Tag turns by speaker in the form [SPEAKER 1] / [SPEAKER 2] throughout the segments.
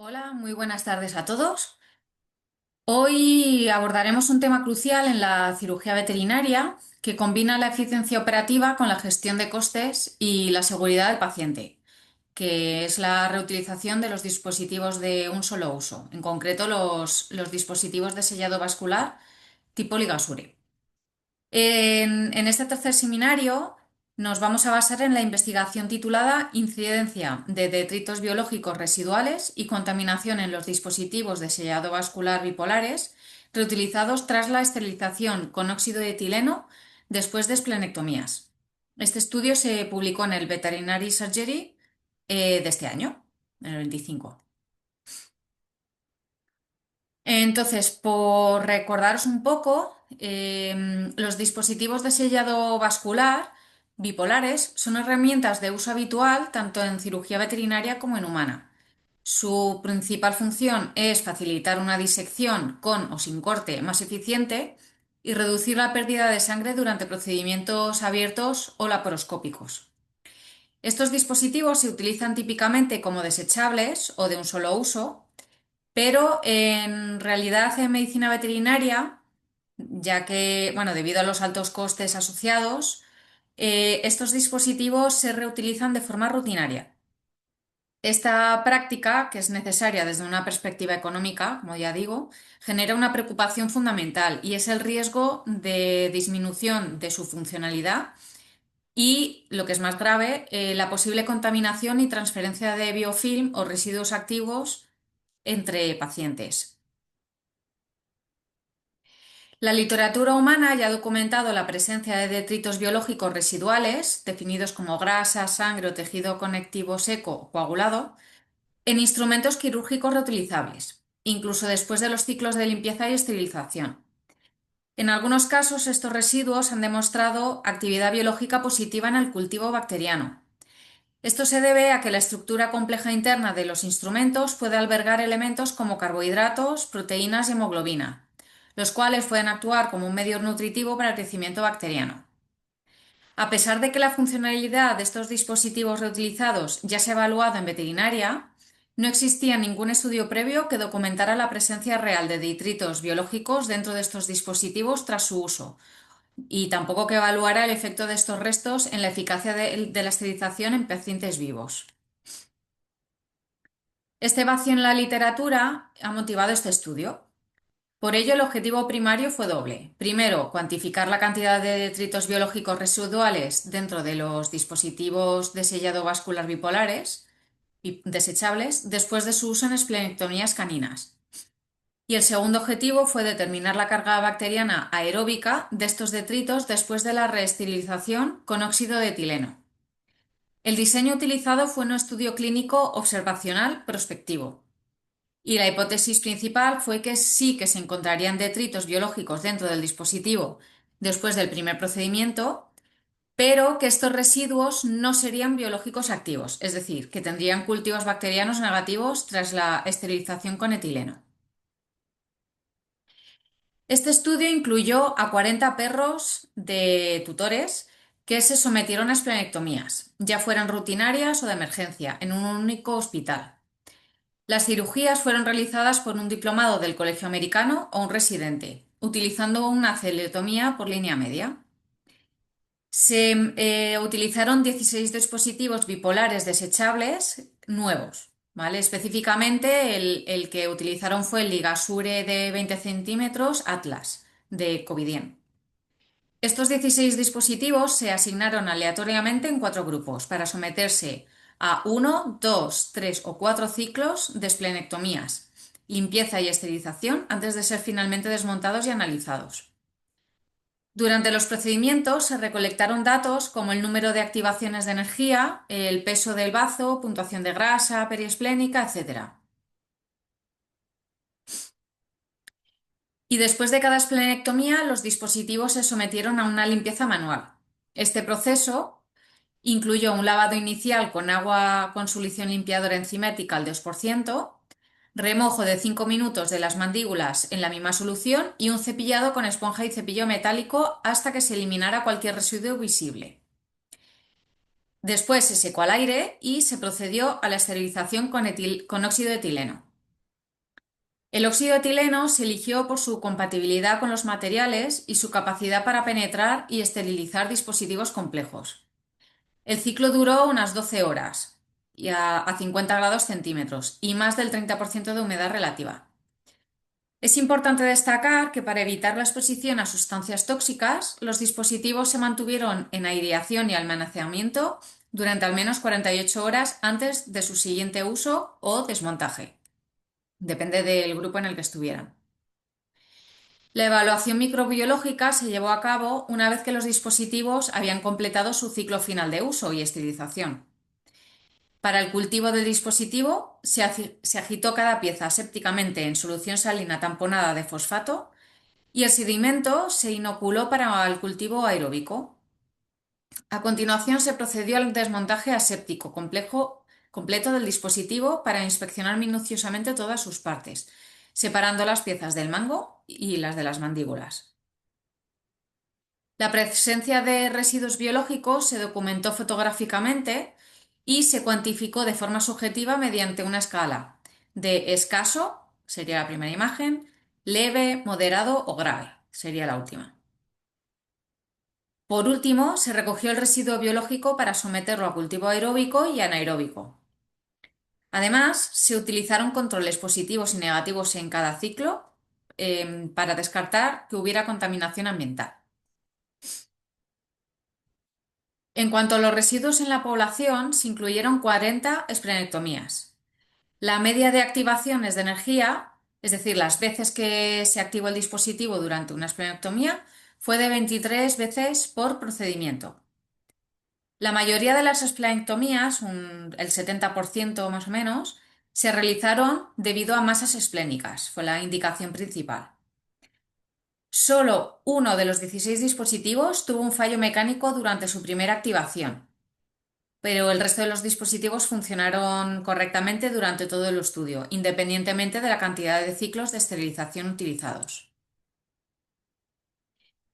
[SPEAKER 1] Hola, muy buenas tardes a todos. Hoy abordaremos un tema crucial en la cirugía veterinaria que combina la eficiencia operativa con la gestión de costes y la seguridad del paciente, que es la reutilización de los dispositivos de un solo uso, en concreto los dispositivos de sellado vascular tipo Ligasure. En este tercer seminario nos vamos a basar en la investigación titulada Incidencia de detritos biológicos residuales y contaminación en los dispositivos de sellado vascular bipolares reutilizados tras la esterilización con óxido de etileno después de esplenectomías. Este estudio se publicó en el Veterinary Surgery de este año, en el 25. Entonces, por recordaros un poco, los dispositivos de sellado vascular bipolares son herramientas de uso habitual tanto en cirugía veterinaria como en humana. Su principal función es facilitar una disección con o sin corte más eficiente y reducir la pérdida de sangre durante procedimientos abiertos o laparoscópicos. Estos dispositivos se utilizan típicamente como desechables o de un solo uso, pero en realidad en medicina veterinaria, ya que, bueno, debido a los altos costes asociados, estos dispositivos se reutilizan de forma rutinaria. Esta práctica, que es necesaria desde una perspectiva económica, como ya digo, genera una preocupación fundamental y es el riesgo de disminución de su funcionalidad y, lo que es más grave, la posible contaminación y transferencia de biofilm o residuos activos entre pacientes. La literatura humana ya ha documentado la presencia de detritos biológicos residuales, definidos como grasa, sangre o tejido conectivo seco o coagulado, en instrumentos quirúrgicos reutilizables, incluso después de los ciclos de limpieza y esterilización. En algunos casos, estos residuos han demostrado actividad biológica positiva en el cultivo bacteriano. Esto se debe a que la estructura compleja interna de los instrumentos puede albergar elementos como carbohidratos, proteínas y hemoglobina, los cuales pueden actuar como un medio nutritivo para el crecimiento bacteriano. A pesar de que la funcionalidad de estos dispositivos reutilizados ya se ha evaluado en veterinaria, no existía ningún estudio previo que documentara la presencia real de detritos biológicos dentro de estos dispositivos tras su uso, y tampoco que evaluara el efecto de estos restos en la eficacia de la esterilización en pacientes vivos. Este vacío en la literatura ha motivado este estudio. Por ello, el objetivo primario fue doble. Primero, cuantificar la cantidad de detritos biológicos residuales dentro de los dispositivos de sellado vascular bipolares y desechables después de su uso en esplenectomías caninas. Y el segundo objetivo fue determinar la carga bacteriana aeróbica de estos detritos después de la reesterilización con óxido de etileno. El diseño utilizado fue un estudio clínico observacional prospectivo. Y la hipótesis principal fue que sí que se encontrarían detritos biológicos dentro del dispositivo después del primer procedimiento, pero que estos residuos no serían biológicos activos, es decir, que tendrían cultivos bacterianos negativos tras la esterilización con etileno. Este estudio incluyó a 40 perros de tutores que se sometieron a esplenectomías, ya fueran rutinarias o de emergencia, en un único hospital. Las cirugías fueron realizadas por un diplomado del Colegio Americano o un residente, utilizando una celetomía por línea media. Se utilizaron 16 dispositivos bipolares desechables nuevos, ¿vale? Específicamente el que utilizaron fue el Ligasure de 20 centímetros Atlas de Covidien. Estos 16 dispositivos se asignaron aleatoriamente en 4 grupos para someterse a 1, 2, 3 o 4 ciclos de esplenectomías, limpieza y esterilización antes de ser finalmente desmontados y analizados. Durante los procedimientos se recolectaron datos como el número de activaciones de energía, el peso del bazo, puntuación de grasa periesplénica, etc. Y después de cada esplenectomía, los dispositivos se sometieron a una limpieza manual. Este proceso incluyó un lavado inicial con agua con solución limpiadora enzimática al 2%, remojo de 5 minutos de las mandíbulas en la misma solución y un cepillado con esponja y cepillo metálico hasta que se eliminara cualquier residuo visible. Después se secó al aire y se procedió a la esterilización con óxido de etileno. El óxido de etileno se eligió por su compatibilidad con los materiales y su capacidad para penetrar y esterilizar dispositivos complejos. El ciclo duró unas 12 horas y a 50 grados centímetros y más del 30% de humedad relativa. Es importante destacar que para evitar la exposición a sustancias tóxicas, los dispositivos se mantuvieron en aireación y almacenamiento durante al menos 48 horas antes de su siguiente uso o desmontaje. Depende del grupo en el que estuvieran. La evaluación microbiológica se llevó a cabo una vez que los dispositivos habían completado su ciclo final de uso y esterilización. Para el cultivo del dispositivo se agitó cada pieza asépticamente en solución salina tamponada de fosfato y el sedimento se inoculó para el cultivo aeróbico. A continuación se procedió al desmontaje aséptico completo del dispositivo para inspeccionar minuciosamente todas sus partes, separando las piezas del mango y las de las mandíbulas. La presencia de residuos biológicos se documentó fotográficamente y se cuantificó de forma subjetiva mediante una escala de escaso, sería la primera imagen, leve, moderado o grave, sería la última. Por último, se recogió el residuo biológico para someterlo a cultivo aeróbico y anaeróbico. Además, se utilizaron controles positivos y negativos en cada ciclo para descartar que hubiera contaminación ambiental. En cuanto a los residuos en la población, se incluyeron 40 esplenectomías. La media de activaciones de energía, es decir, las veces que se activó el dispositivo durante una esplenectomía, fue de 23 veces por procedimiento. La mayoría de las esplenectomías, el 70% más o menos, se realizaron debido a masas esplénicas, fue la indicación principal. Solo uno de los 16 dispositivos tuvo un fallo mecánico durante su primera activación, pero el resto de los dispositivos funcionaron correctamente durante todo el estudio, independientemente de la cantidad de ciclos de esterilización utilizados.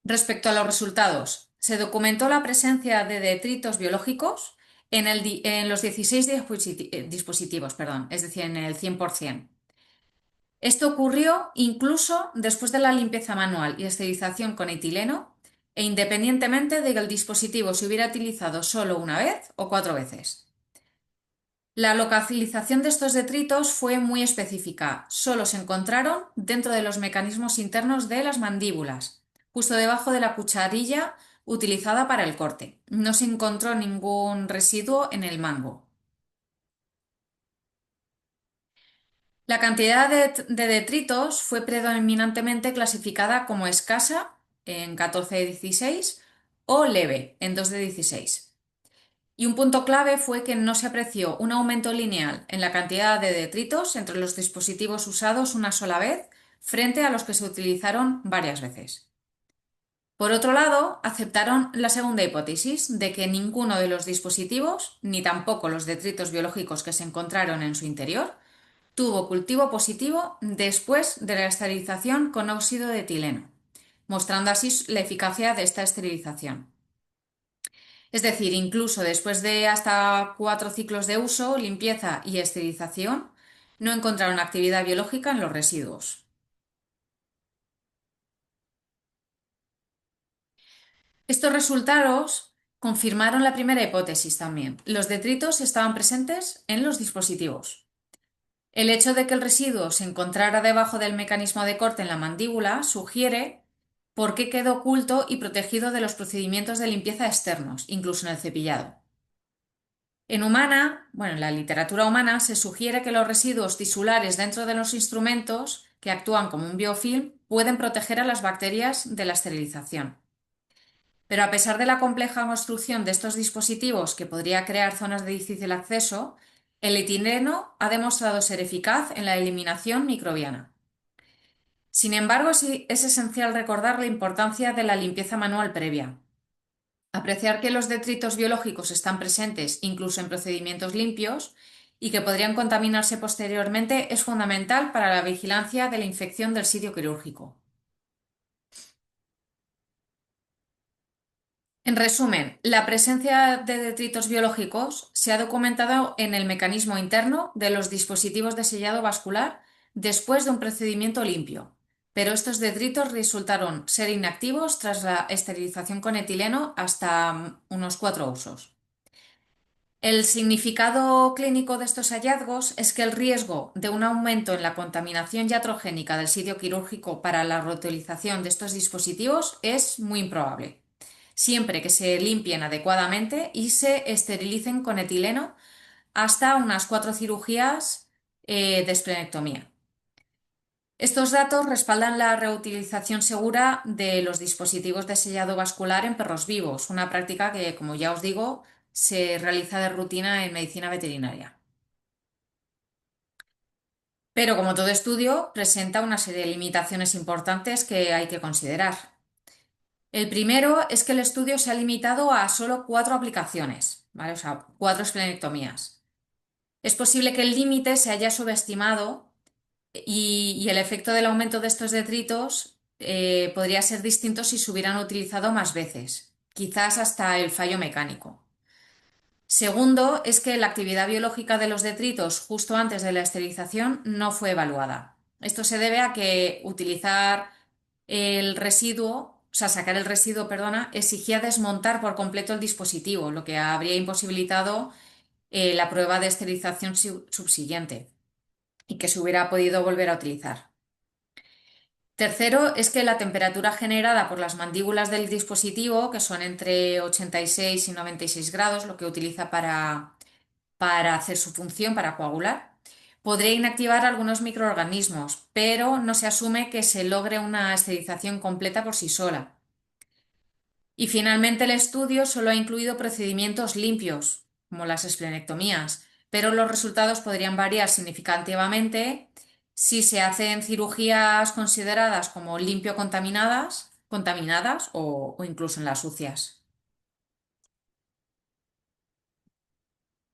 [SPEAKER 1] Respecto a los resultados, se documentó la presencia de detritos biológicos en los 16 dispositivos, es decir, en el 100%. Esto ocurrió incluso después de la limpieza manual y esterilización con etileno e independientemente de que el dispositivo se hubiera utilizado solo una vez o 4 veces. La localización de estos detritos fue muy específica. Solo se encontraron dentro de los mecanismos internos de las mandíbulas, justo debajo de la cucharilla utilizada para el corte. No se encontró ningún residuo en el mango. La cantidad de detritos fue predominantemente clasificada como escasa en 14 de 16 o leve en 2 de 16. Y un punto clave fue que no se apreció un aumento lineal en la cantidad de detritos entre los dispositivos usados una sola vez frente a los que se utilizaron varias veces. Por otro lado, aceptaron la segunda hipótesis de que ninguno de los dispositivos, ni tampoco los detritos biológicos que se encontraron en su interior, tuvo cultivo positivo después de la esterilización con óxido de etileno, mostrando así la eficacia de esta esterilización. Es decir, incluso después de hasta 4 ciclos de uso, limpieza y esterilización, no encontraron actividad biológica en los residuos. Estos resultados confirmaron la primera hipótesis también. Los detritos estaban presentes en los dispositivos. El hecho de que el residuo se encontrara debajo del mecanismo de corte en la mandíbula sugiere por qué quedó oculto y protegido de los procedimientos de limpieza externos, incluso en el cepillado. En la literatura humana se sugiere que los residuos tisulares dentro de los instrumentos que actúan como un biofilm pueden proteger a las bacterias de la esterilización. Pero a pesar de la compleja construcción de estos dispositivos que podría crear zonas de difícil acceso, el etileno ha demostrado ser eficaz en la eliminación microbiana. Sin embargo, sí es esencial recordar la importancia de la limpieza manual previa. Apreciar que los detritos biológicos están presentes incluso en procedimientos limpios y que podrían contaminarse posteriormente es fundamental para la vigilancia de la infección del sitio quirúrgico. En resumen, la presencia de detritos biológicos se ha documentado en el mecanismo interno de los dispositivos de sellado vascular después de un procedimiento limpio, pero estos detritos resultaron ser inactivos tras la esterilización con etileno hasta unos 4 usos. El significado clínico de estos hallazgos es que el riesgo de un aumento en la contaminación iatrogénica del sitio quirúrgico para la reutilización de estos dispositivos es muy improbable, siempre que se limpien adecuadamente y se esterilicen con etileno hasta unas 4 cirugías de esplenectomía. Estos datos respaldan la reutilización segura de los dispositivos de sellado vascular en perros vivos, una práctica que, como ya os digo, se realiza de rutina en medicina veterinaria. Pero, como todo estudio, presenta una serie de limitaciones importantes que hay que considerar. El primero es que el estudio se ha limitado a solo 4 aplicaciones, ¿vale? O sea, 4 esplenectomías. Es posible que el límite se haya subestimado y el efecto del aumento de estos detritos podría ser distinto si se hubieran utilizado más veces, quizás hasta el fallo mecánico. Segundo, es que la actividad biológica de los detritos justo antes de la esterilización no fue evaluada. Esto se debe a que utilizar el residuo, o sea, sacar el residuo, perdona, exigía desmontar por completo el dispositivo, lo que habría imposibilitado la prueba de esterilización subsiguiente y que se hubiera podido volver a utilizar. Tercero, es que la temperatura generada por las mandíbulas del dispositivo, que son entre 86 y 96 grados, lo que utiliza para hacer su función, para coagular, podría inactivar algunos microorganismos, pero no se asume que se logre una esterilización completa por sí sola. Y finalmente el estudio solo ha incluido procedimientos limpios, como las esplenectomías, pero los resultados podrían variar significativamente si se hacen cirugías consideradas como limpio contaminadas o incluso en las sucias.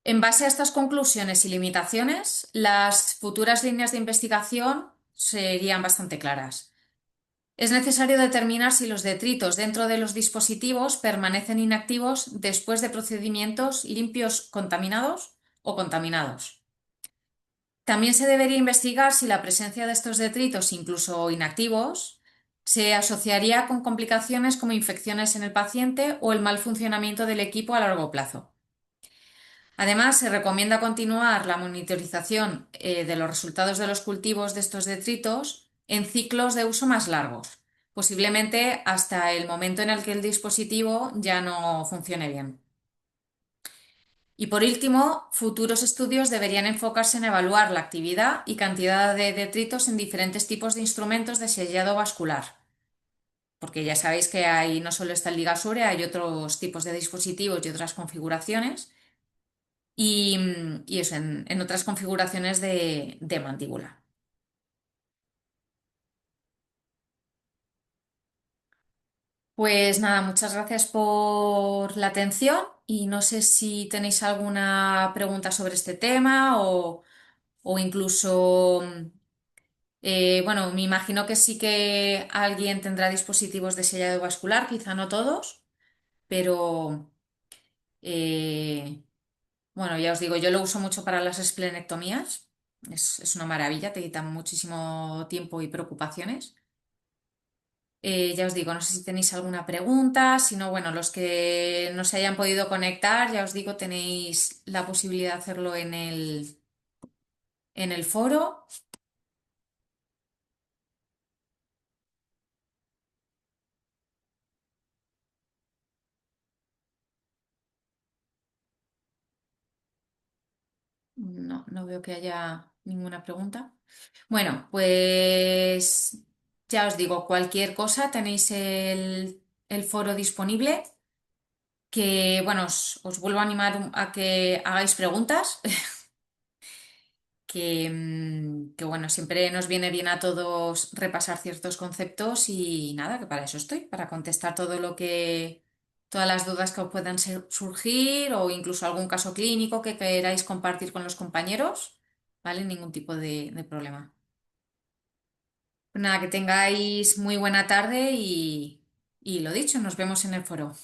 [SPEAKER 1] En base a estas conclusiones y limitaciones, las futuras líneas de investigación serían bastante claras. Es necesario determinar si los detritos dentro de los dispositivos permanecen inactivos después de procedimientos limpios contaminados o contaminados. También se debería investigar si la presencia de estos detritos, incluso inactivos, se asociaría con complicaciones como infecciones en el paciente o el mal funcionamiento del equipo a largo plazo. Además, se recomienda continuar la monitorización de los resultados de los cultivos de estos detritos en ciclos de uso más largos, posiblemente hasta el momento en el que el dispositivo ya no funcione bien. Y por último, futuros estudios deberían enfocarse en evaluar la actividad y cantidad de detritos en diferentes tipos de instrumentos de sellado vascular, porque ya sabéis que ahí no solo está el Ligasure, hay otros tipos de dispositivos y otras configuraciones. Y eso, en otras configuraciones de mandíbula. Pues nada, muchas gracias por la atención y no sé si tenéis alguna pregunta sobre este tema o incluso, bueno, me imagino que sí que alguien tendrá dispositivos de sellado vascular, quizá no todos, pero eh, bueno, ya os digo, yo lo uso mucho para las esplenectomías. Es una maravilla, te quita muchísimo tiempo y preocupaciones. Ya os digo, no sé si tenéis alguna pregunta, si no, bueno, los que no se hayan podido conectar, ya os digo, tenéis la posibilidad de hacerlo en el foro. No, no veo que haya ninguna pregunta. Bueno, pues ya os digo, cualquier cosa tenéis el foro disponible, que bueno, os vuelvo a animar a que hagáis preguntas. Que bueno, siempre nos viene bien a todos repasar ciertos conceptos y nada, que para eso estoy, para contestar todas las dudas que os puedan surgir o incluso algún caso clínico que queráis compartir con los compañeros, ¿vale? Ningún tipo de problema. Pues nada, que tengáis muy buena tarde y lo dicho, nos vemos en el foro.